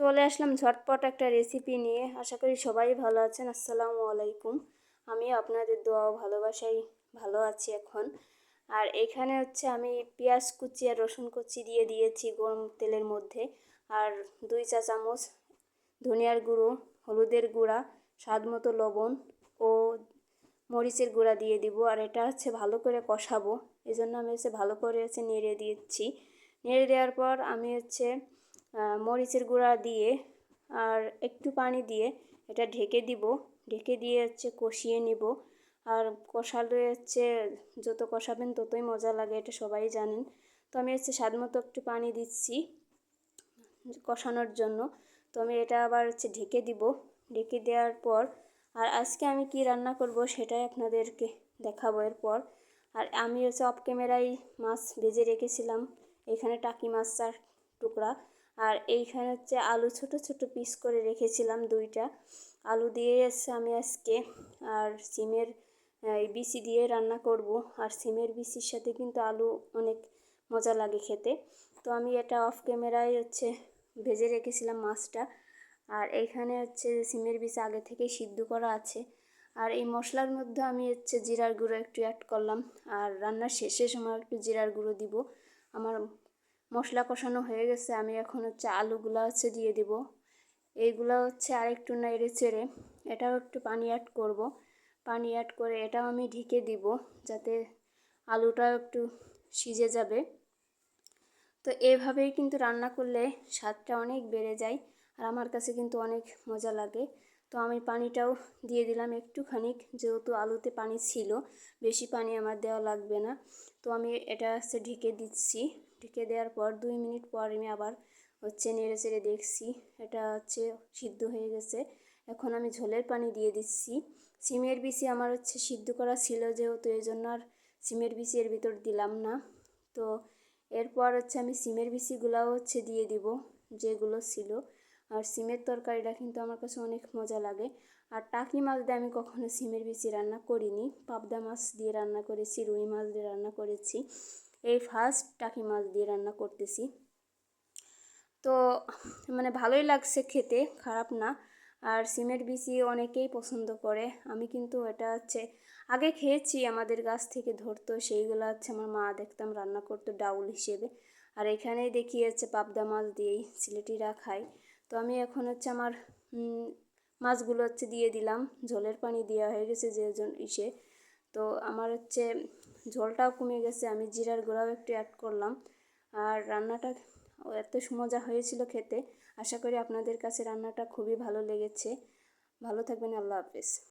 চলে আসলাম ঝটপট একটা রেসিপি নিয়ে। আশা করি সবাই ভালো আছেন। আসসালামু আলাইকুম। আমি আপনাদের দোয়া ও ভালোবাসায় ভালো আছি এখন। আর এখানে হচ্ছে আমি পেঁয়াজ কুচি আর রসুন কুচি দিয়ে দিয়েছি গরম তেলের মধ্যে। আর 2 চা চামচ ধনিয়ার গুঁড়ো, হলুদের গুঁড়া, স্বাদ মতো লবণ ও মরিচের গুঁড়া দিয়ে দিব। আর এটা হচ্ছে ভালো করে কষাবো, এই জন্য আমি হচ্ছে ভালো করে হচ্ছে নেড়ে দিচ্ছি। নেড়ে দেওয়ার পর আমি হচ্ছে মরিচের গুঁড়া দিয়ে আর একটু পানি দিয়ে এটা ঢেকে দিব। ঢেকে দিয়ে হচ্ছে কষিয়ে নিব। আর কষালে হচ্ছে যত কষাবেন ততই মজা লাগে, এটা সবাই জানেন। তো আমি হচ্ছে স্বাদ মতো একটু পানি দিচ্ছি কষানোর জন্য। তো আমি এটা আবার হচ্ছে ঢেকে দিব। ঢেকে দেওয়ার পর আর আজকে আমি কি রান্না করব সেটাই আপনাদেরকে দেখাবো এরপর। আর আমি হচ্ছে অফ ক্যামেরায় মাছ ভেজে রেখেছিলাম, এখানে টাকি মাছ 4 টুকরা। আর এইখানে হচ্ছে আলু ছোট ছোট পিস করে রেখেছিলাম 2টা আলু দিয়ে হচ্ছে আমি আজকে আর সিমের বিচি দিয়ে রান্না করব। আর সিমের বিচির সাথে কিন্তু আলু অনেক মজা লাগে খেতে। তো আমি এটা অফ ক্যামেরায় হচ্ছে ভেজে রেখেছিলাম মাছটা। আর এইখানে হচ্ছে সিমের বিচি আগে থেকে সিদ্ধ করা আছে। আর এই মশলার মধ্যে আমি হচ্ছে জিরার গুঁড়ো একটু অ্যাড করলাম। আর রান্নার শেষে সময় একটু জিরার গুঁড়ো দিব। আমার মশলা কষানো হয়ে গেছে, আমি এখন হচ্ছে আলুগুলো হচ্ছে দিয়ে দিব। এইগুলো হচ্ছে আরেকটু নেড়ে চেড়ে এটাও একটু পানি অ্যাড করব। পানি অ্যাড করে এটাও আমি ঢেকে দিব যাতে আলুটাও একটু সিজে যাবে। তো এভাবেই কিন্তু রান্না করলে স্বাদটা অনেক বেড়ে যায়। আর আমার কাছে কিন্তু অনেক মজা লাগে। তো আমি পানিটাও দিয়ে দিলাম একটুখানি, যেহেতু আলুতে পানি ছিল, বেশি পানি আমার দেওয়া লাগবে না। তো আমি এটা হচ্ছে ঢেকে দিচ্ছি। ঢেকে দেওয়ার পর 2 মিনিট পর আমি আবার হচ্ছে নেড়ে চেড়ে দেখছি এটা হচ্ছে সিদ্ধ হয়ে গেছে। এখন আমি ঝোলের পানি দিয়ে দিচ্ছি। সিমের বিচি আমার হচ্ছে সিদ্ধ করা ছিল যেহেতু, এই জন্য আর সিমের বিচি এর ভিতর দিলাম না। তো এরপর হচ্ছে আমি সিমের বিচিগুলাও হচ্ছে দিয়ে দিব যেগুলো ছিল। আর সিমের তরকারিটা কিন্তু আমার কাছে অনেক মজা লাগে। আর টাকি মাছ দিয়ে আমি কখনো সিমের বিচি রান্না করিনি। পাবদা মাছ দিয়ে রান্না করেছি, রুই মাছ দিয়ে রান্না করেছি, এই ফার্স্ট টাকি মাছ দিয়ে রান্না করতেছি। তো মানে ভালোই লাগছে খেতে, খারাপ না। আর সিমের বিচি অনেকেই পছন্দ করে। আমি কিন্তু এটা হচ্ছে আগে খেয়েছি, আমাদের গাছ থেকে ধরতো সেইগুলো হচ্ছে আমার মা দেখতাম রান্না করতো ডাউল হিসেবে। আর এখানেই দেখি হচ্ছে পাবদা মাছ দিয়েই সিলেটিরা খায়। তো আমি এখন হচ্ছে আমার মাছগুলো হচ্ছে দিয়ে দিলাম। ঝোলের পানি দেওয়া হয়ে গেছে যে ইসে। তো আমার হচ্ছে ঝোলটাও কমে গেছে, আমি জিরার গুঁড়াও একটু অ্যাড করলাম। আর রান্নাটা এত মজা হয়েছিল খেতে। আশা করি আপনাদের কাছে রান্নাটা খুবই ভালো লেগেছে। ভালো থাকবেন, আল্লাহ হাফেজ।